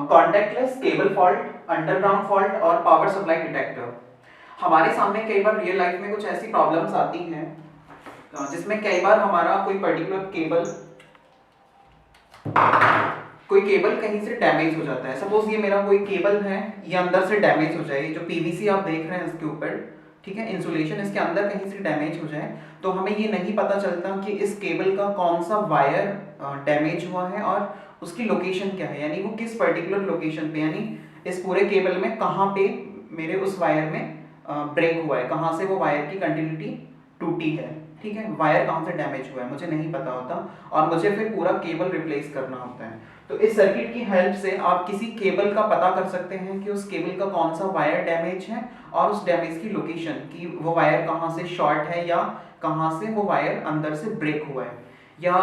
Contactless cable fault, underground fault और power supply detector. हमारे सामने कई बार रियल लाइफ में कुछ ऐसी प्रॉब्लम्स आती हैं जिसमें कई बार हमारा कोई पर्टिकुलर केबल कहीं से डैमेज हो जाता है। सपोज ये मेरा कोई केबल है, ये अंदर से डैमेज हो जाए, जो पीवीसी आप देख रहे हैं इसके ऊपर, ठीक है, इंसुलेशन इसके अंदर कहीं से डैमेज हो जाए तो हमें ये नहीं पता चलता कि इस केबल का कौन सा वायर डैमेज हुआ है और उसकी लोकेशन क्या है, यानी वो किस पर्टिकुलर लोकेशन पे, यानी इस पूरे केबल में कहाँ पे मेरे उस वायर में ब्रेक हुआ है, कहाँ से वो वायर की कंटिन्यूटी टूटी है, ठीक है, वायर कहाँ से डैमेज हुआ है मुझे नहीं पता होता और मुझे फिर पूरा केबल रिप्लेस करना होता है। तो इस सर्किट की हेल्प से आप किसी केबल का पता कर सकते हैं कि उस केबल का कौन सा वायर डैमेज है और उस डैमेज की लोकेशन, कि वो वायर कहाँ से शॉर्ट है या कहाँ से वो वायर अंदर से ब्रेक हुआ है। या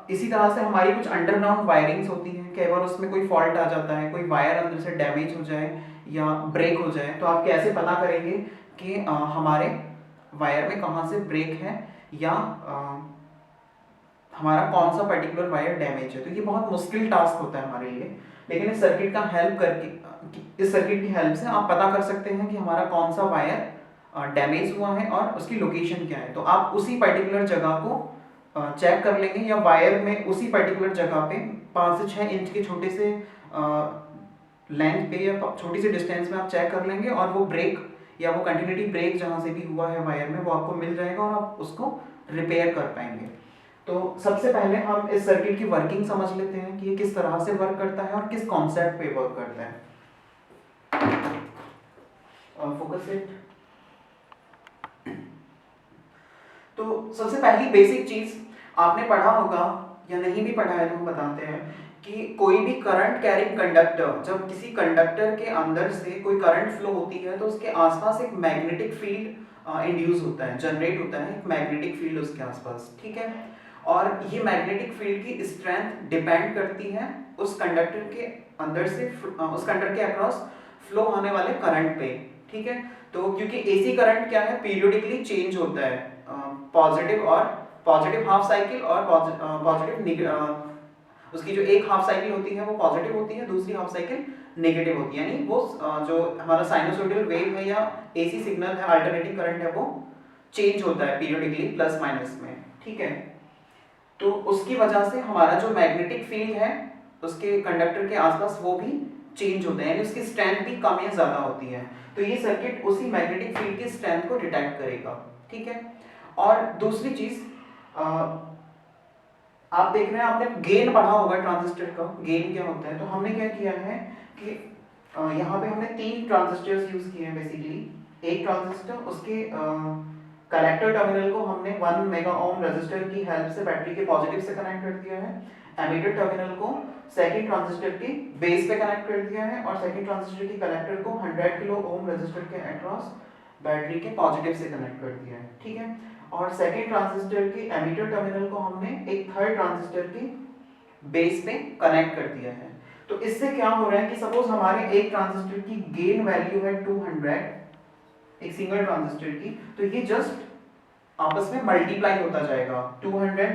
इसी तरह से हमारी कुछ अंडरग्राउंड वायरिंग्स होती हैं, कई बार उसमें कोई फॉल्ट आ जाता है, कोई वायर अंदर से डैमेज हो जाए या ब्रेक हो जाए, तो आप कैसे पता करेंगे कि हमारे वायर में कहाँ से ब्रेक है या हमारा कौन सा पर्टिकुलर वायर डैमेज है। तो ये बहुत मुश्किल टास्क होता है हमारे लिए, लेकिन इस सर्किट का हेल्प करके, इस सर्किट की हेल्प से आप पता कर सकते हैं कि हमारा कौन सा वायर डैमेज हुआ है और उसकी लोकेशन क्या है। तो आप उसी पर्टिकुलर जगह को चेक कर लेंगे या वायर में उसी पर्टिकुलर जगह पे 5 से 6 इंच के छोटे से लेंथ पे या छोटी सी डिस्टेंस में आप चेक कर लेंगे और वो ब्रेक या वो कंटिन्यूटी ब्रेक जहाँ से भी हुआ है वायर में वो आपको मिल जाएगा और आप उसको रिपेयर कर पाएंगे। तो सबसे पहले हम इस सर्किट की वर्किंग समझ लेते हैं कि ये किस तरह से वर्क करता है और किस कॉन्सेप्ट पे वर्क करता है। Focus it. तो सबसे पहली बेसिक चीज आपने पढ़ा होगा या नहीं भी पढ़ा है तो हम बताते हैं कि कोई भी करंट कैरिंग कंडक्टर, जब किसी कंडक्टर के अंदर से कोई करंट फ्लो होती है तो उसके आसपास एक मैग्नेटिक फील्ड इंड्यूस होता है, जनरेट होता है एक मैग्नेटिक फील्ड उसके आसपास, ठीक है। और ये मैग्नेटिक फील्ड की स्ट्रेंथ डिपेंड करती है उस कंडक्टर के अंदर से उस कंडक्टर के अक्रॉस फ्लो होने वाले करंट पे, ठीक है। तो क्योंकि एसी करंट क्या है, पीरियोडिकली चेंज होता है, पॉजिटिव हाफ साइकिल और पॉजिटिव उसकी जो एक हाफ साइकिल होती है वो पॉजिटिव होती है, दूसरी हाफ साइकिल नेगेटिव होती है, यानी वो जो हमारा साइनोसॉइडल वेव है या एसी सिग्नल है, अल्टरनेटिंग करंट है, वो चेंज होता है पीरियोडिकली प्लस माइनस में, ठीक है। तो उसकी वजह से हमारा जो मैग्नेटिक फील्ड है उसके कंडक्टर के आसपास वो भी चेंज होता है, यानी उसकी स्ट्रेंथ भी कम या ज्यादा होती है। तो ये सर्किट उसी मैग्नेटिक फील्ड की स्ट्रेंथ को डिटेक्ट करेगा, ठीक है। और दूसरी चीज, आप देख रहे हैं, आपने गेन पढ़ा होगा ट्रांजिस्टर का, गेन क्या होता है। तो हमने क्या किया है कि यहाँ पे हमने 3 ट्रांजिस्टर्स यूज किए हैं बेसिकली। एक ट्रांजिस्टर, उसके कलेक्टर टर्मिनल को हमने 1 मेगा ओम रेजिस्टर की हेल्प से बैटरी के पॉजिटिव से कनेक्ट कर दिया है। एमिटर टर्मिनल को सेकंड ट्रांजिस्टर के बेस पे कनेक्ट कर दिया है और सेकंड ट्रांजिस्टर की कलेक्टर को 100 किलो ओम रेजिस्टर के अक्रॉस बैटरी के पॉजिटिव से कनेक्ट कर दिया है, ठीक है। और सेकंड ट्रांजिस्टर की एमिटर टर्मिनल को हमने एक थर्ड ट्रांजिस्टर की बेस पे कनेक्ट कर दिया है। तो इससे क्या हो रहा है कि सपोज हमारे एक ट्रांजिस्टर की गेन वैल्यू है 200, एक सिंगल ट्रांजिस्टर की, तो ये जस्ट आपस में मल्टीप्लाई होता जाएगा, 200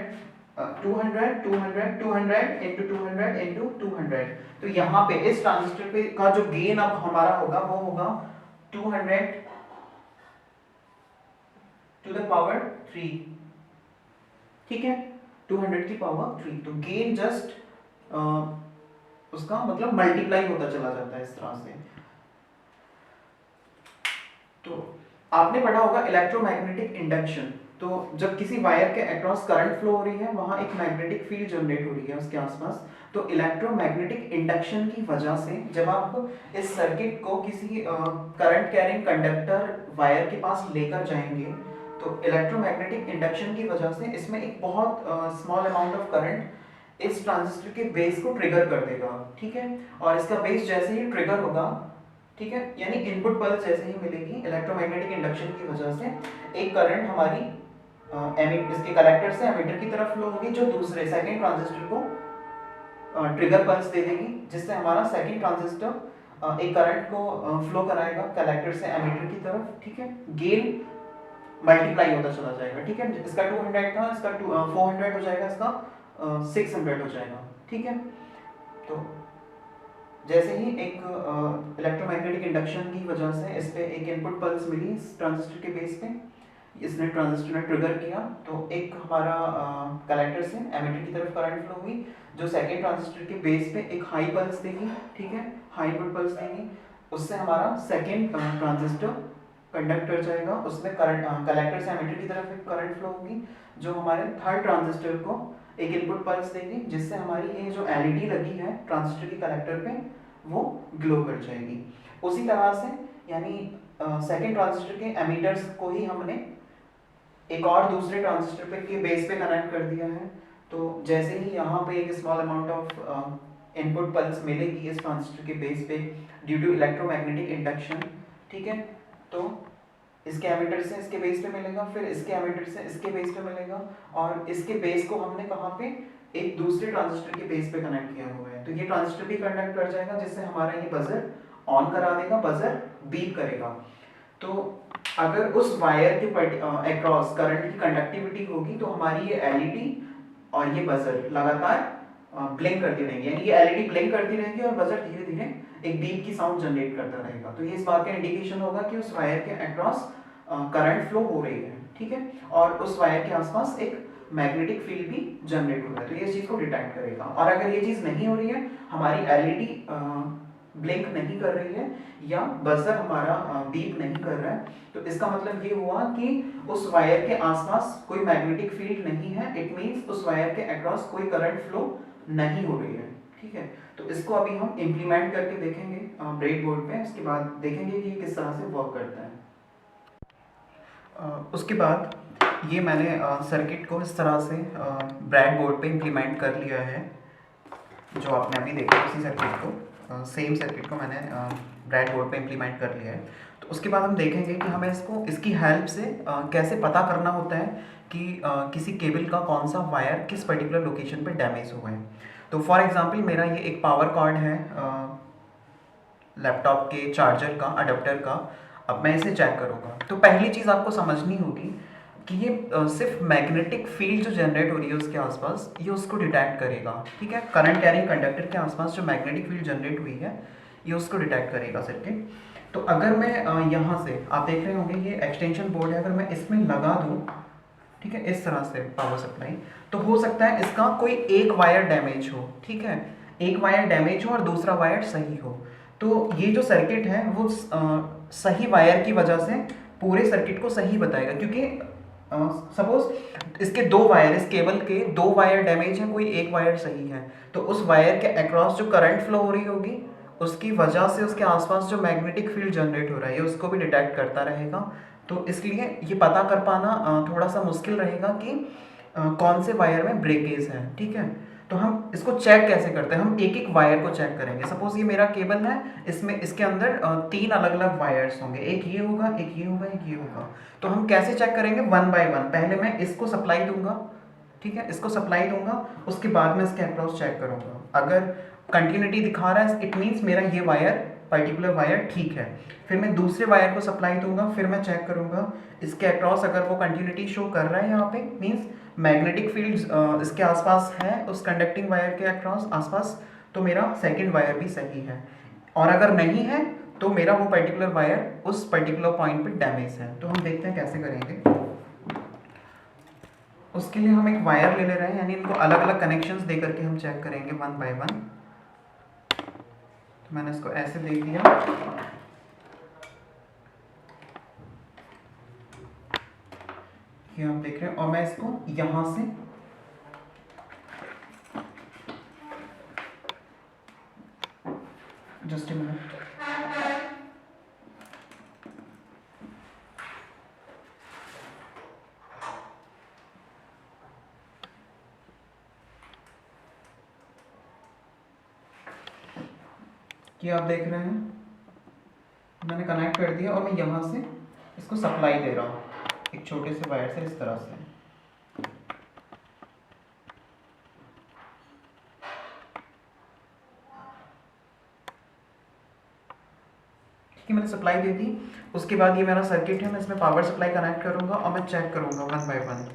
200 200 200 into 200 into 200। तो यहाँ पे इस ट्रांजिस्टर पे का जो गेन अब हमारा होगा वो होगा 200 to the power 3, ठीक है, 200 की पावर 3। तो गेन जस्ट उसका मतलब मल्टीप्लाई होता चला जाता है इस तरह से। तो आपने पढ़ा होगा इलेक्ट्रोमैग्नेटिक इंडक्शन। तो जब किसी वायर के अक्रॉस करंट फ्लो हो रही है, वहां एक मैग्नेटिक फील्ड जनरेट हो रही है उसके आसपास। तो इलेक्ट्रोमैग्नेटिक इंडक्शन की वजह से जब आप इस सर्किट को किसी करंट कैरिंग कंडक्टर वायर के पास लेकर जाएंगे, तो इलेक्ट्रोमैग्नेटिक इंडक्शन की वजह से इसमें एक बहुत स्मॉल अमाउंट ऑफ करंट इस ट्रांजिस्टर के बेस को ट्रिगर कर देगा, ठीक है। और इसका बेस जैसे ही ट्रिगर होगा, ठीक है, यानी इनपुट पल्स जैसे ही मिलेगी इलेक्ट्रोमैग्नेटिक इंडक्शन की वजह से, एक करंट हमारी इसके कलेक्टर से एमिटर की तरफ फ्लो होगी, जो दूसरे सेकंड ट्रांजिस्टर को ट्रिगर पल्स दे देगी, जिससे हमारा सेकंड ट्रांजिस्टर एक करंट को फ्लो कराएगा कलेक्टर से एमिटर की तरफ, ठीक है। गेन मल्टीप्लाई होता चला जाएगा, ठीक है। इसका 200 था, इसका 400 हो जाएगा, इसका 600 हो जाएगा, ठीक है। तो जैसे ही एक इलेक्ट्रोमैग्नेटिक इंडक्शन की वजह से इस पे एक इनपुट पल्स मिली इस ट्रांजिस्टर के बेस पे, इसने ट्रांजिस्टर ने ट्रिगर किया, तो एक हमारा कलेक्टर से एमिटर की तरफ करंट फ्लो हुई, जो सेकेंड ट्रांजिस्टर के बेस पे एक हाई पल्स देगी, ठीक है, हाई इनपुट पल्स देगी, उससे हमारा सेकेंड ट्रांजिस्टर कंडक्ट कर जाएगा, उसमें करंट कलेक्टर से एमिटर की तरफ एक करंट फ्लो होगी, जो हमारे थर्ड ट्रांजिस्टर को एक इनपुट पल्स देगी, जिससे हमारी ये जो एलईडी लगी है ट्रांजिस्टर की कलेक्टर पे वो ग्लो कर जाएगी। उसी तरह से यानी सेकेंड ट्रांजिस्टर के एमीटर्स को ही हमने एक और दूसरे ट्रांजिस्टर पे के बेस पे कनेक्ट कर दिया है। तो जैसे ही यहाँ पे एक small amount of input pulse मिलेगी इस ट्रांजिस्टर के बेस पे ड्यू टू इलेक्ट्रोमैग्नेटिक इंडक्शन, ठीक है, तो इसके एमिटर से इसके बेस पे मिलेगा, फिर इसके एमिटर से इसके बेस पे मिलेगा, और इसके बेस को हमने कहाँ पे एक दूसरे ट्रांजिस्टर के बेस पे कनेक्ट किया हुआ है, तो ये ट्रांजिस्टर भी कंडक्ट कर जाएगा, जिससे हमारा ये बजर ऑन करा देगा, बजर बीप करेगा। तो अगर उस वायर के अक्रॉस करंट की कंडक्टिविटी होगी तो हमारी ये एलईडी और ये बजर लगातार ब्लिंक करती रहेंगी, यानी ये एलईडी ब्लिंक करती रहेगी और बजर धीरे धीरे एक बीप की साउंड जनरेट करता रहेगा। तो ये इस बात का इंडिकेशन होगा कि उस वायर के अक्रॉस करंट फ्लो हो रही है, ठीक है, और उस वायर के आसपास एक मैग्नेटिक फील्ड भी जनरेट हो रहा है, तो ये चीज को डिटेक्ट करेगा। और अगर ये चीज नहीं हो रही है, हमारी एलईडी ब्लिंक नहीं कर रही है या बजर हमारा बीप नहीं कर रहा है, तो इसका मतलब ये हुआ कि उस वायर के आसपास कोई मैग्नेटिक फील्ड नहीं है, इट मींस उस वायर के अक्रॉस कोई करंट फ्लो नहीं हो रही है, ठीक है। तो इसको अभी हम इम्प्लीमेंट करके देखेंगे ब्रेड बोर्ड पे, उसके बाद देखेंगे कि किस तरह से वर्क करता है। उसके बाद ये मैंने सर्किट को इस तरह से ब्रेड बोर्ड पे इम्प्लीमेंट कर लिया है, जो आपने अभी देखा उसी सर्किट को, सेम सर्किट को मैंने ब्रेड बोर्ड पे इम्प्लीमेंट कर लिया है। तो उसके बाद हम देखेंगे कि हमें इसकी हेल्प से कैसे पता करना होता है कि किसी केबल का कौन सा वायर किस पर्टिकुलर लोकेशन पे डैमेज हुआ है। तो फॉर एग्जांपल मेरा ये एक पावर कॉर्ड है लैपटॉप के चार्जर का, अडेप्टर का। अब मैं इसे चेक करूँगा, तो पहली चीज़ आपको समझनी होगी कि ये सिर्फ मैग्नेटिक फील्ड जो जनरेट हो रही है उसके आसपास, ये उसको डिटेक्ट करेगा, ठीक है। करंट कैरिंग कंडक्टर के आसपास जो मैग्नेटिक फील्ड जनरेट हुई है ये उसको डिटेक्ट करेगा सर्किट। तो अगर मैं यहाँ से, आप देख रहे होंगे ये एक्सटेंशन बोर्ड है, अगर मैं इसमें लगा दूँ, ठीक है, इस तरह से पावर सप्लाई, तो हो सकता है इसका कोई एक वायर डैमेज हो, ठीक है, एक वायर डैमेज हो और दूसरा वायर सही हो। तो ये जो सर्किट है वो सही वायर की वजह से पूरे सर्किट को सही बताएगा, क्योंकि सपोज इसके दो वायर, इस केबल के दो वायर डैमेज है, कोई एक वायर सही है, तो उस वायर के अक्रॉस जो करंट फ्लो हो रही होगी उसकी वजह से उसके आसपास जो मैग्नेटिक फील्ड जनरेट हो रहा है उसको भी डिटेक्ट करता रहेगा। तो इसलिए ये पता कर पाना थोड़ा सा मुश्किल रहेगा कि कौन से वायर में ब्रेकेज है, ठीक है। तो हम इसको चेक कैसे करते हैं, हम एक एक वायर को चेक करेंगे। सपोज ये मेरा केबल है, इसमें इसके अंदर तीन अलग अलग वायर्स होंगे, एक ये होगा, एक ये होगा, एक ये होगा। तो हम कैसे चेक करेंगे, वन बाय वन। पहले मैं इसको सप्लाई दूंगा, ठीक है, इसको सप्लाई दूंगा, उसके बाद मैं इसके अक्रॉस चेक करूंगा। अगर कंटिन्यूटी दिखा रहा है इट मीन्स मेरा ये वायर, पर्टिकुलर वायर ठीक है। फिर मैं दूसरे वायर को सप्लाई दूंगा, फिर मैं चेक करूंगा इसके अक्रॉस अगर वो कंटिन्यूटी शो कर रहा है यहाँ पे, मीन्स मैग्नेटिक फील्ड इसके आसपास है उस कंडक्टिंग वायर के अक्रॉस आसपास, तो मेरा सेकंड वायर भी सही है। और अगर नहीं है तो मेरा वो पर्टिकुलर वायर उस पर्टिकुलर पॉइंट पे डैमेज है। तो हम देखते हैं कैसे करेंगे। उसके लिए हम एक वायर ले ले रहे हैं, यानी इनको अलग अलग कनेक्शंस दे करके हम चेक करेंगे वन बाय वन। तो मैंने इसको ऐसे दे दिया, ये आप देख रहे हैं, और मैं इसको यहां से जस्ट अ मिनट, ये आप देख रहे हैं मैंने कनेक्ट कर दिया और मैं यहाँ से इसको सप्लाई दे रहा हूँ एक छोटे से वायर से इस तरह से। ठीक है, मैंने सप्लाई दे दी। उसके बाद ये मेरा सर्किट है, मैं इसमें पावर सप्लाई कनेक्ट करूँगा और मैं चेक करूँगा वन बाय वन।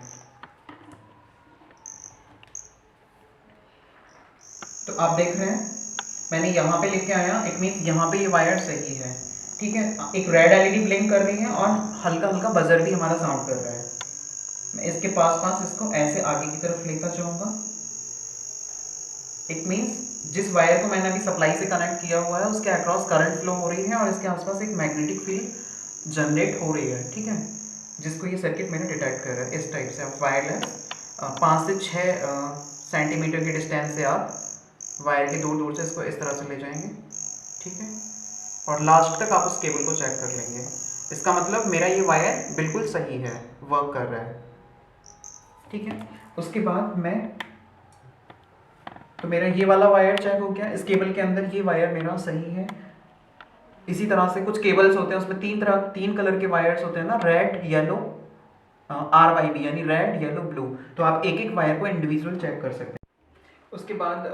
तो आप देख रहे हैं मैंने यहाँ पे लेके आया, इट मीन्स यहाँ पे ये वायर सही है, ठीक है। एक रेड एलईडी ब्लिंक कर रही है और हल्का हल्का बजर भी हमारा साउंड कर रहा है। मैं इसके पास पास इसको ऐसे आगे की तरफ लेकर जाऊँगा। इट मीन्स जिस वायर को मैंने अभी सप्लाई से कनेक्ट किया हुआ है उसके अक्रॉस करंट फ्लो हो रही है और इसके आसपास एक मैग्नेटिक फील्ड जनरेट हो रही है, ठीक है, जिसको ये सर्किट मेरा डिटेक्ट कर रहा है। इस टाइप से आप वायरलेस 5 से 6 सेंटीमीटर के डिस्टेंस से आप वायर के दो डोर से इसको इस तरह से ले जाएंगे, ठीक है, और लास्ट तक आप उस केबल को चेक कर लेंगे। इसका मतलब मेरा ये वायर बिल्कुल सही है, वर्क कर रहा है, ठीक है। उसके बाद तो मेरा ये वाला वायर चेक हो गया, इस केबल के अंदर ये वायर मेरा सही है। इसी तरह से कुछ केबल्स होते हैं उसमें तीन कलर के वायर्स होते हैं ना, रेड येलो RYB, यानी रेड येलो ब्लू। तो आप एक एक वायर को इंडिविजुअल चेक कर सकते हैं। उसके बाद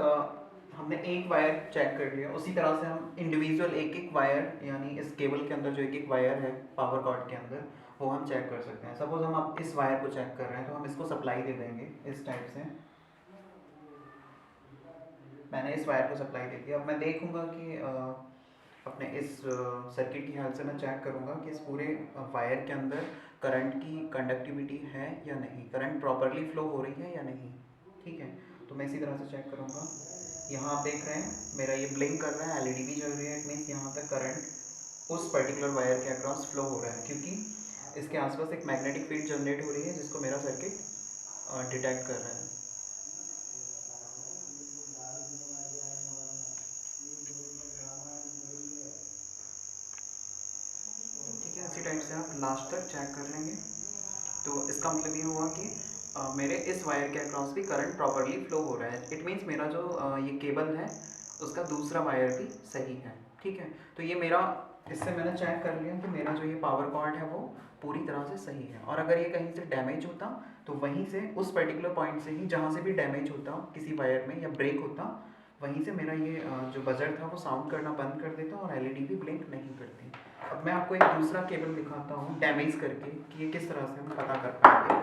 हमने एक वायर चेक कर लिया, उसी तरह से हम इंडिविजुअल एक एक वायर, यानी इस केबल के अंदर जो एक एक वायर है पावर कॉर्ड के अंदर, वो हम चेक कर सकते हैं। सपोज हम अब इस वायर को चेक कर रहे हैं तो हम इसको सप्लाई दे देंगे इस टाइप से। मैंने इस वायर को सप्लाई दे दिया। अब मैं देखूंगा कि अपने इस सर्किट की हेल्प से मैं चेक करूंगा कि इस पूरे वायर के अंदर करंट की कंडक्टिविटी है या नहीं, करंट प्रॉपरली फ्लो हो रही है या नहीं, ठीक है। तो मैं इसी तरह से चेक करूंगा। यहाँ आप देख रहे हैं मेरा ये ब्लिंक कर रहा है, एलईडी भी जल रही है, इट मीन्स यहाँ तक करंट उस पर्टिकुलर वायर के अक्रॉस फ्लो हो रहा है, क्योंकि इसके आसपास एक मैग्नेटिक फील्ड जनरेट हो रही है जिसको मेरा सर्किट डिटेक्ट कर रहा है। इसी टाइप से आप लास्ट तक चेक कर लेंगे। तो इसका मतलब ये हुआ कि मेरे इस वायर के अक्रॉस भी करंट प्रॉपरली फ्लो हो रहा है। इट मीन्स मेरा जो ये केबल है उसका दूसरा वायर भी सही है, ठीक है। तो ये मेरा, इससे मैंने चेक कर लिया कि मेरा जो ये पावर कॉर्ड है वो पूरी तरह से सही है। और अगर ये कहीं से डैमेज होता तो वहीं से, उस पर्टिकुलर पॉइंट से ही जहाँ से भी डैमेज होता किसी वायर में या ब्रेक होता, वहीं से मेरा ये जो बजर था वो साउंड करना बंद कर देता और एलईडी भी ब्लिंक नहीं करती। अब मैं आपको एक दूसरा केबल दिखाता हूँ डैमेज करके कि ये किस तरह से हम पता कर पाएंगे।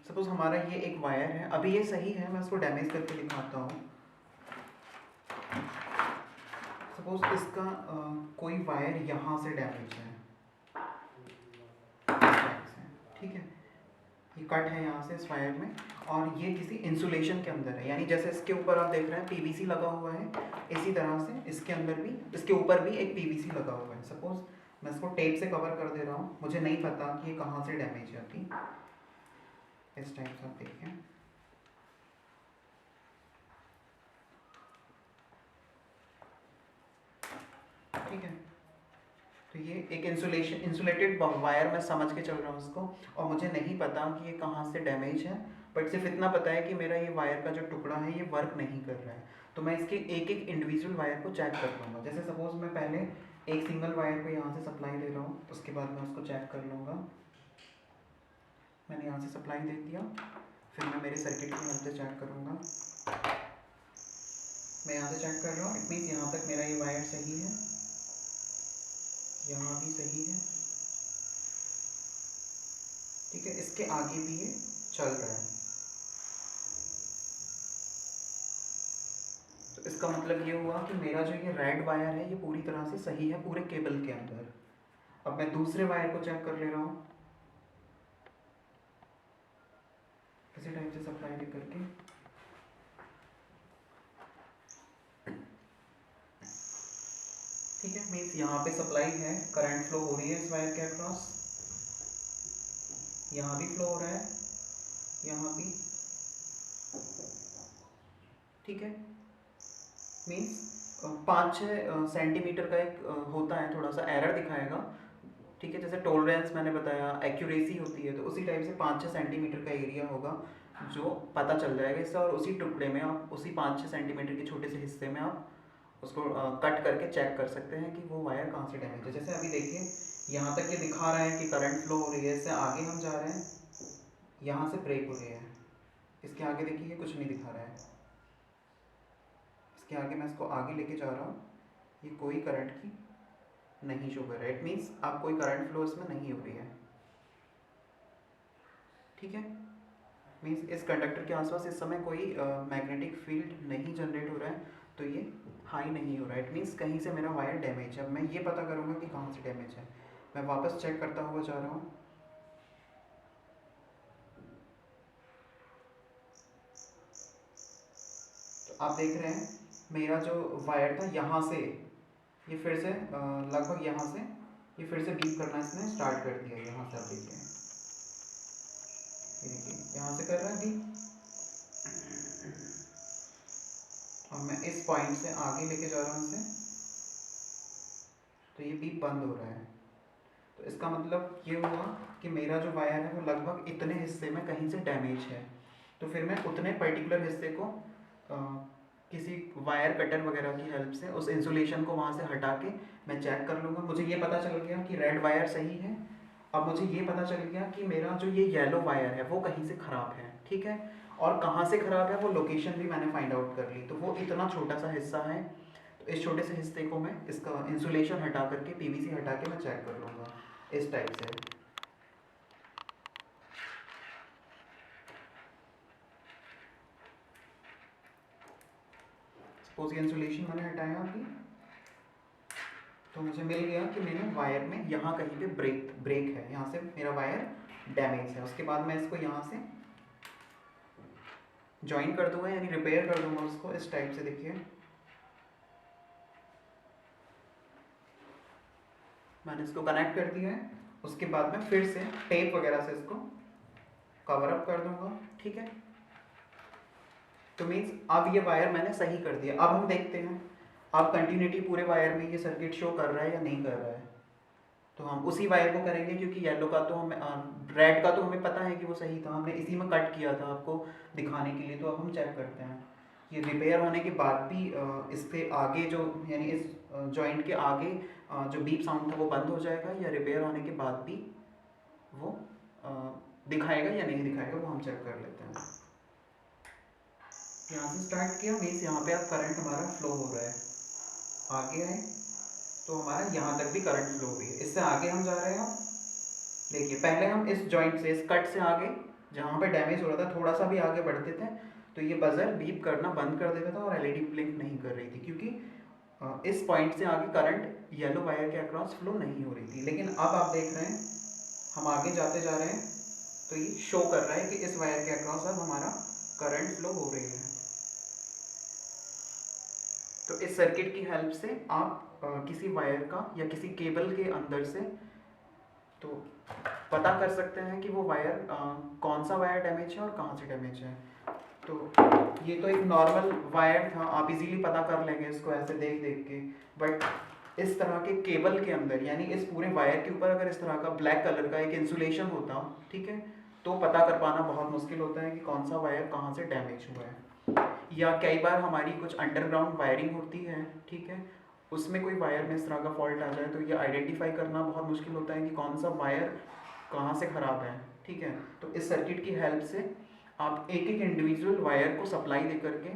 सपोज हमारा ये एक वायर है, अभी ये सही है, मैं इसको डैमेज करके दिखाता हूँ। सपोज इसका कोई वायर यहाँ से डैमेज है, ठीक है, ये कट है यहाँ से इस वायर में, और ये किसी इंसुलेशन के अंदर है, यानी जैसे इसके ऊपर आप देख रहे हैं पीवीसी लगा हुआ है, इसी तरह से इसके अंदर भी, इसके ऊपर भी एक पीवीसी लगा हुआ है। सपोज मैं इसको टेप से कवर कर दे रहा हूँ, मुझे नहीं पता कि ये कहाँ से डैमेज है अभी। इस टाइप से आप देखिए, ठीक है। तो ये एक इंसुलेटेड वायर मैं समझ के चल रहा हूँ उसको, और मुझे नहीं पता कि ये कहाँ से डैमेज है, बट सिर्फ इतना पता है कि मेरा ये वायर का जो टुकड़ा है ये वर्क नहीं कर रहा है। तो मैं इसके एक एक इंडिविजुअल वायर को चेक कर लूँगा। जैसे सपोज मैं पहले एक सिंगल वायर को यहाँ से सप्लाई दे रहा हूँ, उसके बाद मैं उसको चेक कर लूँगा। मैंने यहाँ से सप्लाई दे दिया, फिर मैं मेरे सर्किट की हेल्प से चेक करूँगा। मैं यहाँ से चेक कर रहा हूँ, इट मीन्स यहाँ तक मेरा ये वायर सही है, यहाँ भी सही है, ठीक है। इसके आगे भी ये चल रहा है, तो इसका मतलब ये हुआ कि मेरा जो ये रेड वायर है ये पूरी तरह से सही है पूरे केबल के अंदर। अब मैं दूसरे वायर को चेक कर ले रहा हूँ इसी टाइप से सप्लाई दे करके। ठीक है, मीन्स यहाँ पे सप्लाई है, करंट फ्लो हो रही है इस वायर के अक्रॉस, यहाँ भी फ्लो हो रहा है, यहाँ भी, ठीक है। मीन्स 5-6 सेंटीमीटर का एक होता है, थोड़ा सा एरर दिखाएगा, ठीक है। जैसे टॉलरेंस मैंने बताया, एक्यूरेसी होती है, तो उसी टाइप से 5-6 सेंटीमीटर का एरिया होगा जो पता चल जाएगा इससे, और उसी टुकड़े में आप, उसी 5-6 सेंटीमीटर के छोटे से हिस्से में आप उसको कट करके चेक कर सकते हैं कि वो वायर कहाँ से डैमेज है। जैसे अभी देखिए यहाँ तक ये दिखा रहा है कि करंट फ्लो हो रही है, इससे आगे हम जा रहे हैं, यहाँ से ब्रेक हो रही है, इसके आगे देखिए ये कुछ नहीं दिखा रहा है, इसके आगे मैं इसको आगे लेके जा रहा हूँ, ये कोई करंट की नहीं शो कर रहा है, इट मीन्स आप कोई करंट फ्लो इसमें नहीं हो रही है, ठीक है। मीन्स इस कंडक्टर के आसपास इस समय कोई मैग्नेटिक फील्ड नहीं जनरेट हो रहा है, तो ये हाई नहीं हो रहा है। इट मीन्स कहीं से मेरा वायर डैमेज है। अब मैं ये पता करूँगा कि कहाँ से डैमेज है। मैं वापस चेक करता हुआ जा रहा हूँ। तो आप देख रहे हैं मेरा जो वायर था यहाँ से, ये फिर से लगभग यहाँ से ये फिर से बीप करना इसने स्टार्ट कर दिया। यहाँ से आप देखिए, ये देखिए यहाँ से कर रहा है बीप। और मैं इस पॉइंट से आगे लेके जा रहा हूँ इसे, तो ये बीप बंद हो रहा है। तो इसका मतलब ये हुआ कि मेरा जो वायर है वो लगभग इतने हिस्से में कहीं से डैमेज है। तो फिर मैं उतने पर्टिकुलर हिस्से को किसी वायर कटर वगैरह की हेल्प से उस इंसुलेशन को वहाँ से हटा के मैं चेक कर लूँगा। मुझे ये पता चल गया कि रेड वायर सही है। अब मुझे ये पता चल गया कि मेरा जो ये येलो वायर है वो कहीं से ख़राब है, ठीक है। और कहाँ से ख़राब है वो लोकेशन भी मैंने फाइंड आउट कर ली। तो वो इतना छोटा सा हिस्सा है, तो इस छोटे से हिस्से को मैं इसका इंसुलेशन हटा करके, पीवीसी हटा के मैं चेक कर लूँगा इस टाइप से। सपोज ये इंसुलेशन मैंने हटाया अभी, तो मुझे मिल गया कि मेरे वायर में यहाँ कहीं पे ब्रेक है, यहाँ से मेरा वायर डैमेज है। उसके बाद मैं इसको यहाँ से ज्वाइन कर दूंगा, यानी रिपेयर कर दूंगा उसको इस टाइप से। देखिए मैंने इसको कनेक्ट कर दिया है। उसके बाद मैं फिर से टेप वगैरह से इसको कवर अप कर दूंगा, ठीक है। तो मीन्स अब ये वायर मैंने सही कर दिया। अब हम देखते हैं अब कंटिन्यूटी पूरे वायर में ये सर्किट शो कर रहा है या नहीं कर रहा है। तो हम उसी वायर को करेंगे, क्योंकि येलो का तो हमें, रेड का तो हमें पता है कि वो सही था, हमने इसी में कट किया था आपको दिखाने के लिए। तो अब हम चेक करते हैं ये रिपेयर होने के बाद भी इसके आगे जो, यानी इस जॉइंट के आगे जो बीप साउंड था वो बंद हो जाएगा, या रिपेयर होने के बाद भी वो अ, दिखाएगा या नहीं दिखाएगा, वो हम चेक कर लेते हैं। यहाँ से स्टार्ट किया, मीन्स यहाँ पे अब करंट हमारा फ्लो हो रहा है। आगे आए तो हमारा यहाँ तक भी करंट फ्लो हो रही है। इससे आगे हम जा रहे हैं। अब देखिए पहले हम इस जॉइंट से, इस कट से आगे जहाँ पे डैमेज हो रहा था, थोड़ा सा भी आगे बढ़ते थे तो ये बजर बीप करना बंद कर देता था और एलईडी ब्लिंक नहीं कर रही थी, क्योंकि इस पॉइंट से आगे करंट येलो वायर के अक्रॉस फ्लो नहीं हो रही थी। लेकिन अब आप देख रहे हैं हम आगे जाते जा रहे हैं, तो ये शो कर रहा है कि इस वायर के अक्रॉस अब हमारा करंट फ्लो हो रही है। तो इस सर्किट की हेल्प से आप किसी वायर का या किसी केबल के अंदर से तो पता कर सकते हैं कि वो वायर कौन सा वायर डैमेज है और कहाँ से डैमेज है। तो ये तो एक नॉर्मल वायर था, आप इजीली पता कर लेंगे इसको ऐसे देख देख के। बट इस तरह के केबल के अंदर, यानी इस पूरे वायर के ऊपर अगर इस तरह का ब्लैक कलर का एक इंसुलेशन होता, ठीक है, तो पता कर पाना बहुत मुश्किल होता है कि कौन सा वायर कहाँ से डैमेज हुआ है। या कई बार हमारी कुछ अंडरग्राउंड वायरिंग होती है, ठीक है, उसमें कोई वायर में इस तरह का फॉल्ट आ जाए तो ये आइडेंटिफाई करना बहुत मुश्किल होता है कि कौन सा वायर कहाँ से ख़राब है, ठीक है। तो इस सर्किट की हेल्प से आप एक एक इंडिविजुअल वायर को सप्लाई दे करके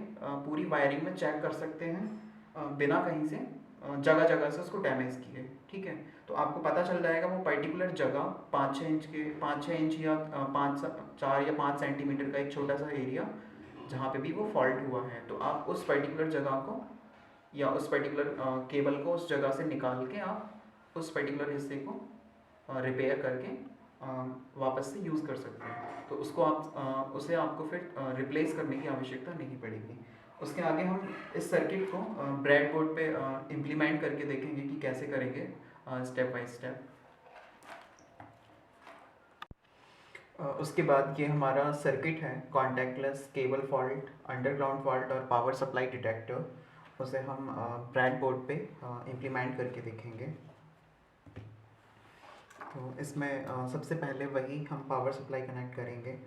पूरी वायरिंग में चेक कर सकते हैं, बिना कहीं से जगह जगह से उसको डैमेज किए, ठीक है। तो आपको पता चल जाएगा वो पर्टिकुलर जगह 5-6 इंच या 4 या 5 सेंटीमीटर का एक छोटा सा एरिया जहाँ पे भी वो फॉल्ट हुआ है, तो आप उस पर्टिकुलर जगह को या उस पर्टिकुलर केबल को उस जगह से निकाल के आप उस पर्टिकुलर हिस्से को रिपेयर करके वापस से यूज़ कर सकते हैं। तो उसको आप उसे आपको फिर रिप्लेस करने की आवश्यकता नहीं पड़ेगी। उसके आगे हम इस सर्किट को ब्रेड बोर्ड पे इम्प्लीमेंट करके देखेंगे कि कैसे करेंगे स्टेप बाय स्टेप। उसके बाद ये हमारा सर्किट है contactless cable fault, underground fault और पावर सप्लाई डिटेक्टर, उसे हम ब्रेड बोर्ड पे इम्प्लीमेंट करके देखेंगे। तो इसमें सबसे पहले वही हम पावर सप्लाई कनेक्ट करेंगे।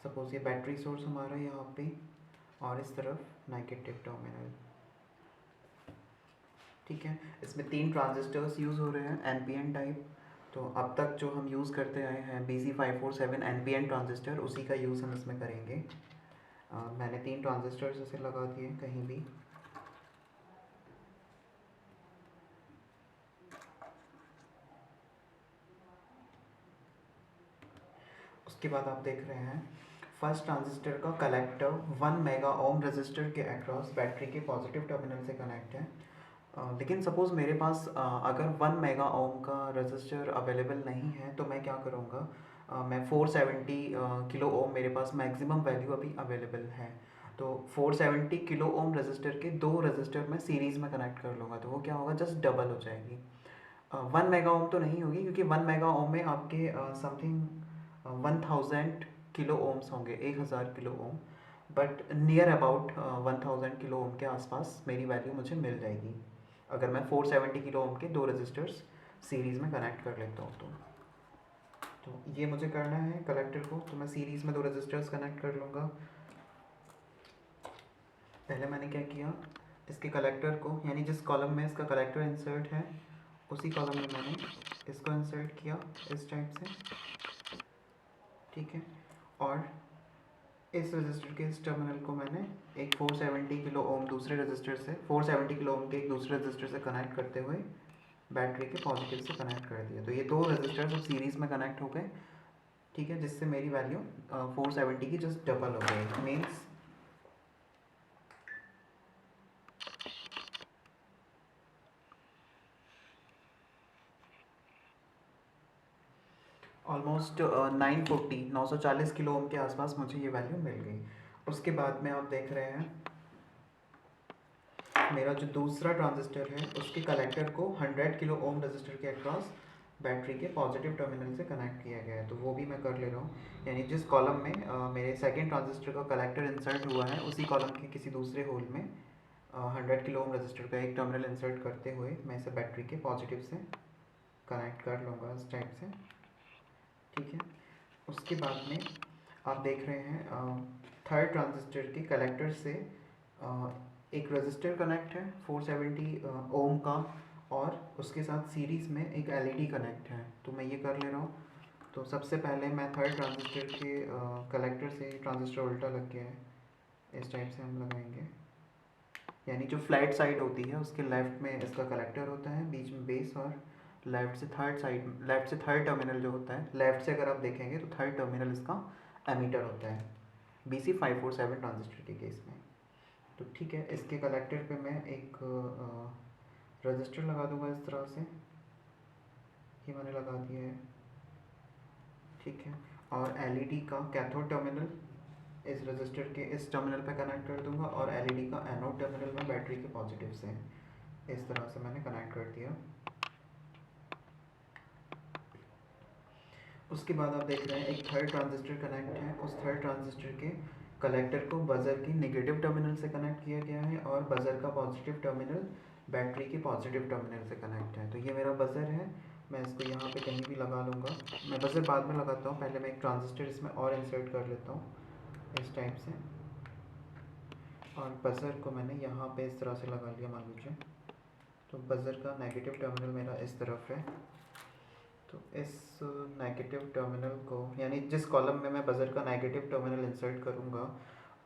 सपोज ये बैटरी सोर्स हमारा यहाँ पे और इस तरफ नेगेटिव टर्मिनल, ठीक है। इसमें 3 ट्रांजिस्टर्स यूज़ हो रहे हैं एनपीएन टाइप। तो अब तक जो हम यूज़ करते आए हैं BC547 एनपीएन ट्रांजिस्टर, उसी का यूज़ हम इसमें करेंगे। मैंने 3 ट्रांजिस्टर्स इसे लगा दिए कहीं भी। उसके बाद आप देख रहे हैं फर्स्ट ट्रांजिस्टर का कलेक्टर 1 मेगा ओम रजिस्टर के अक्रॉस बैटरी के पॉजिटिव टर्मिनल से कनेक्ट है। लेकिन सपोज़ मेरे पास अगर 1 मेगा ओम का रजिस्टर अवेलेबल नहीं है तो मैं क्या करूँगा, मैं 470 किलो ओम मेरे पास मैक्सिमम वैल्यू अभी अवेलेबल है, तो 470 किलो ओम रजिस्टर के दो रजिस्टर मैं सीरीज़ में कनेक्ट कर लूँगा, तो वो क्या होगा, जस्ट डबल हो जाएगी। 1 मेगा ओम तो नहीं होगी क्योंकि 1 मेगा ओम में आपके समथिंग 1000 किलो ओम्स होंगे, 1000 kilo ohm, but near about 1000 kilo ohm के आसपास मेरी वैल्यू मुझे मिल जाएगी अगर मैं 470 किलो ओम के दो रजिस्टर्स सीरीज़ में कनेक्ट कर लेता हूँ। तो ये मुझे करना है कलेक्टर को, तो मैं सीरीज़ में दो रजिस्टर्स कनेक्ट कर लूँगा। पहले मैंने क्या किया, इसके कलेक्टर को, यानी जिस कॉलम में इसका कलेक्टर इंसर्ट है उसी कॉलम में मैंने इसको इंसर्ट किया इस टाइप से, ठीक है। और इस रजिस्टर के इस टर्मिनल को मैंने एक 470 किलो ओम दूसरे रजिस्टर से 470 किलो ओम के एक दूसरे रजिस्टर से कनेक्ट करते हुए बैटरी के पॉजिटिव से कनेक्ट कर दिया। तो ये दो रजिस्टर्स अब सीरीज़ में कनेक्ट हो गए, ठीक है, जिससे मेरी वैल्यू 470 की जस्ट डबल हो गई। मीन्स ऑलमोस्ट 940 किलो ओम के आसपास मुझे ये वैल्यू मिल गई। उसके बाद में आप देख रहे हैं मेरा जो दूसरा ट्रांजिस्टर है उसके कलेक्टर को 100 किलो ओम रजिस्टर के अक्रॉस बैटरी के पॉजिटिव टर्मिनल से कनेक्ट किया गया है, तो वो भी मैं कर ले रहा हूँ। यानी जिस कॉलम में मेरे सेकेंड ट्रांजिस्टर का कलेक्टर इंसर्ट हुआ है उसी कॉलम के किसी दूसरे होल में 100 किलो ओम रजिस्टर का एक टर्मिनल इंसर्ट करते हुए मैं इसे बैटरी के पॉजिटिव से कनेक्ट कर लूँगा इस टाइप से, ठीक है। उसके बाद में आप देख रहे हैं थर्ड ट्रांजिस्टर के कलेक्टर से एक रजिस्टर कनेक्ट है 470 ओम का, और उसके साथ सीरीज़ में एक एलईडी कनेक्ट है, तो मैं ये कर ले रहा हूँ। तो सबसे पहले मैं थर्ड ट्रांजिस्टर के कलेक्टर से ट्रांजिस्टर उल्टा लग गया है, इस टाइप से हम लगाएंगे। यानी जो फ्लैट साइड होती है उसके लेफ़्ट में इसका कलेक्टर होता है, बीच में बेस, और लेफ़्ट से थर्ड टर्मिनल जो होता है, लेफ़्ट से अगर आप देखेंगे तो थर्ड टर्मिनल इसका एमीटर होता है BC547 ट्रांजिस्टर के केस में। तो ठीक है, इसके कलेक्टर पे मैं एक रजिस्टर लगा दूंगा इस तरह से, ये मैंने लगा दिया है, ठीक है। और एलईडी का कैथोड टर्मिनल इस रजिस्टर के इस टर्मिनल पे कनेक्ट कर दूंगा, और एलईडी का एनोड टर्मिनल में बैटरी के पॉजिटिव से इस तरह से मैंने कनेक्ट कर दिया। उसके बाद आप देख रहे हैं एक थर्ड ट्रांजिस्टर कनेक्ट है, उस थर्ड ट्रांजिस्टर के कलेक्टर को बज़र की नेगेटिव टर्मिनल से कनेक्ट किया गया है, और बज़र का पॉजिटिव टर्मिनल बैटरी के पॉजिटिव टर्मिनल से कनेक्ट है। तो ये मेरा बज़र है, मैं इसको यहाँ पे कहीं भी लगा लूँगा। मैं बज़र बाद में लगाता हूँ, पहले मैं एक ट्रांजिस्टर इसमें और इंसर्ट कर लेता हूँ इस टाइप से, और बज़र को मैंने यहाँ पे इस तरह से लगा लिया मान लीजिए। तो बज़र का नेगेटिव टर्मिनल मेरा इस तरफ है, तो इस नेगेटिव टर्मिनल को, यानी जिस कॉलम में मैं बज़र का नेगेटिव टर्मिनल इंसर्ट करूँगा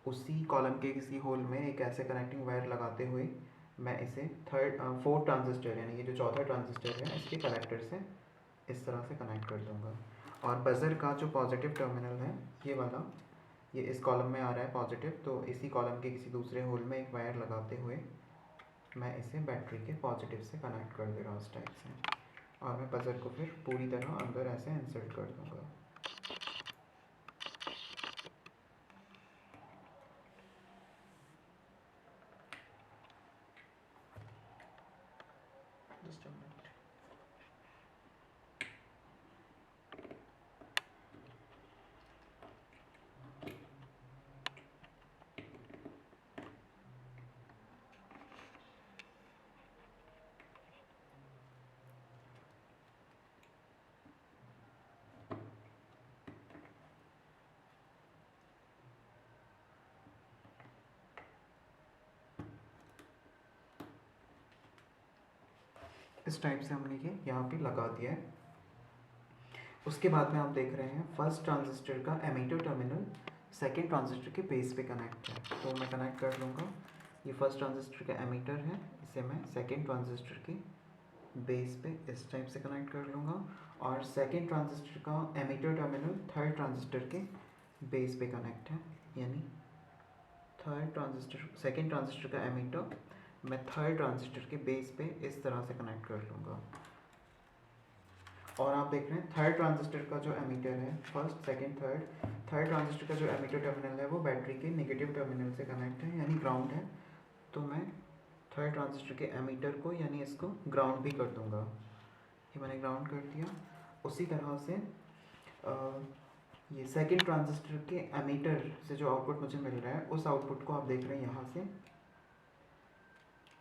उसी कॉलम के किसी होल में एक ऐसे कनेक्टिंग वायर लगाते हुए मैं इसे फोर्थ ट्रांजिस्टर, यानी ये जो चौथा ट्रांजिस्टर है इसके कलेक्टर से इस तरह से कनेक्ट कर दूँगा। और बज़र का जो पॉजिटिव टर्मिनल है ये वाला, ये इस कॉलम में आ रहा है पॉजिटिव, तो इसी कॉलम के किसी दूसरे होल में एक वायर लगाते हुए मैं इसे बैटरी के पॉजिटिव से कनेक्ट कर दे रहा हूँ इस टाइप से, और मैं बज़र को फिर पूरी तरह अंदर ऐसे इंसर्ट कर दूँगा। Just a minute. इस टाइप से हमने ये यहाँ पे लगा दिया है। उसके बाद में आप देख रहे हैं फर्स्ट ट्रांजिस्टर का एमीटर टर्मिनल सेकेंड ट्रांजिस्टर के बेस पे कनेक्ट है, तो मैं कनेक्ट कर लूँगा। ये फर्स्ट ट्रांजिस्टर का एमीटर है, इसे मैं सेकेंड ट्रांजिस्टर के बेस पे इस टाइप से कनेक्ट कर लूँगा, और सेकेंड ट्रांजिस्टर का एमीटर टर्मिनल थर्ड ट्रांजिस्टर के बेस पे कनेक्ट है, यानी थर्ड ट्रांजिस्टर, सेकेंड ट्रांजिस्टर का एमीटर मैं थर्ड ट्रांजिस्टर के बेस पे इस तरह से कनेक्ट कर लूँगा। और आप देख रहे हैं थर्ड ट्रांजिस्टर का जो एमीटर है, फर्स्ट सेकंड थर्ड ट्रांजिस्टर का जो एमीटर टर्मिनल है वो बैटरी के नेगेटिव टर्मिनल से कनेक्ट है, यानी ग्राउंड है। तो मैं थर्ड ट्रांजिस्टर के एमीटर को यानी इसको ग्राउंड भी कर दूंगा। ये मैंने ग्राउंड कर दिया। उसी तरह से ये सेकंड ट्रांजिस्टर के एमीटर से जो आउटपुट मुझे मिल रहा है उस आउटपुट को आप देख रहे हैं यहाँ से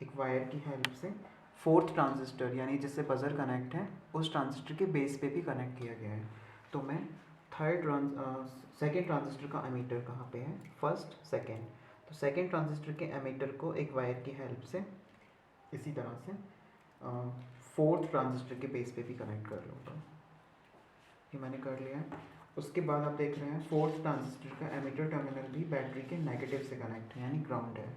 एक वायर की हेल्प से फोर्थ ट्रांजिस्टर यानी जिससे बजर कनेक्ट है उस ट्रांजिस्टर के बेस पे भी कनेक्ट किया गया है। तो मैं सेकेंड ट्रांजिस्टर का एमीटर कहाँ पे है, फर्स्ट सेकेंड, तो सेकेंड ट्रांजिस्टर के एमीटर को एक वायर की हेल्प से इसी तरह से फोर्थ ट्रांजिस्टर के बेस पे भी कनेक्ट कर लूँगा। ये मैंने कर लिया है। उसके बाद आप देख रहे हैं फोर्थ ट्रांजिस्टर का एमीटर टर्मिनल भी बैटरी के नेगेटिव से कनेक्ट है, यानी ग्राउंड है।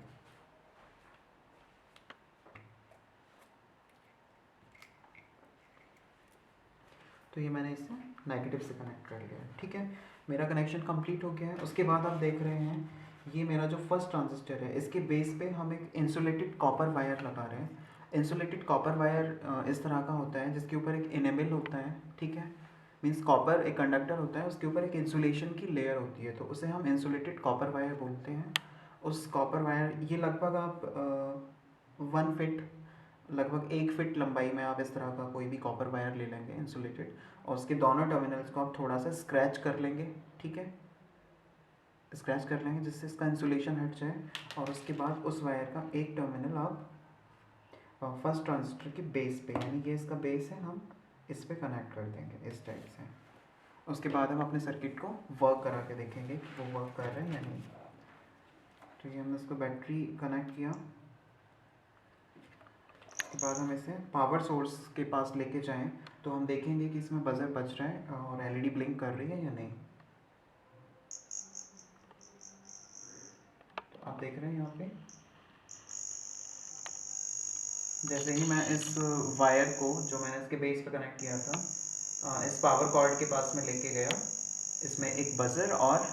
तो ये मैंने इसे नेगेटिव से कनेक्ट कर लिया है, ठीक है। मेरा कनेक्शन कंप्लीट हो गया है। उसके बाद आप देख रहे हैं ये मेरा जो फर्स्ट ट्रांजिस्टर है इसके बेस पे हम एक इंसुलेटेड कॉपर वायर लगा रहे हैं। इंसुलेटेड कॉपर वायर इस तरह का होता है जिसके ऊपर एक इनेबल होता है, ठीक है। मीन्स कॉपर एक कंडक्टर होता है, उसके ऊपर एक इंसुलेशन की लेयर होती है, तो उसे हम इंसुलेटेड कॉपर वायर बोलते हैं। उस कॉपर वायर ये लगभग आप 1 फीट, लगभग 1 फीट लंबाई में आप इस तरह का कोई भी कॉपर वायर ले लेंगे इंसुलेटेड, और उसके दोनों टर्मिनल्स को आप थोड़ा सा स्क्रैच कर लेंगे, ठीक है। स्क्रैच कर लेंगे जिससे इसका इंसुलेशन हट जाए। और उसके बाद उस वायर का एक टर्मिनल आप फर्स्ट ट्रांजिस्टर के बेस पे, यानी ये इसका बेस है, हम इस पे कनेक्ट कर देंगे इस टाइप से। उसके बाद हम अपने सर्किट को वर्क करा के देखेंगे कि वो वर्क कर रहा है या नहीं। तो ये हमने इसको बैटरी कनेक्ट किया। उसके बाद हम इसे पावर सोर्स के पास लेके जाएं तो हम देखेंगे कि इसमें बजर बज रहा है और एलईडी ब्लिंक कर रही है या नहीं। तो आप देख रहे हैं यहाँ पे जैसे ही मैं इस वायर को जो मैंने इसके बेस पे कनेक्ट किया था इस पावर कॉर्ड के पास में लेके गया, इसमें एक बजर और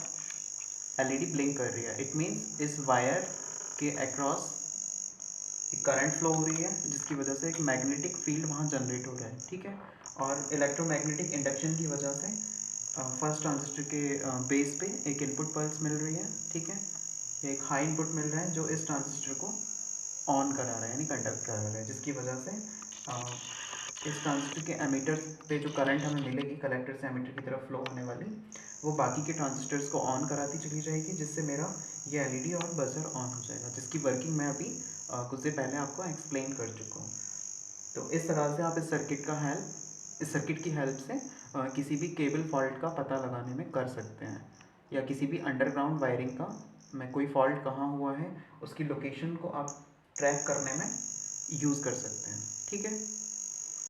एलईडी ब्लिंक कर रही है। इट मीन्स इस वायर के अक्रॉस एक करंट फ्लो हो रही है जिसकी वजह से एक मैग्नेटिक फील्ड वहाँ जनरेट हो रहा है, ठीक है। और इलेक्ट्रोमैग्नेटिक इंडक्शन की वजह से फर्स्ट ट्रांजिस्टर के बेस पे एक इनपुट पल्स मिल रही है, ठीक है। एक हाई इनपुट मिल रहा है जो इस ट्रांजिस्टर को ऑन करा रहा है, यानी कंडक्ट करा रहा है, जिसकी वजह से इस ट्रांजिस्टर के एमीटर पे जो करंट हमें मिलेगी कलेक्टर से एमीटर की तरफ फ्लो होने वाली, वो बाकी के ट्रांजिस्टर्स को ऑन कराती चली जाएगी, जिससे मेरा ये एलईडी और बजर ऑन हो जाएगा, जिसकी वर्किंग मैं अभी कुछ देर पहले आपको एक्सप्लेन कर चुका हूँ। तो इस तरह से आप इस सर्किट की हेल्प से किसी भी केबल फॉल्ट का पता लगाने में कर सकते हैं, या किसी भी अंडरग्राउंड वायरिंग का में कोई फॉल्ट कहाँ हुआ है उसकी लोकेशन को आप ट्रैक करने में यूज़ कर सकते हैं, ठीक है।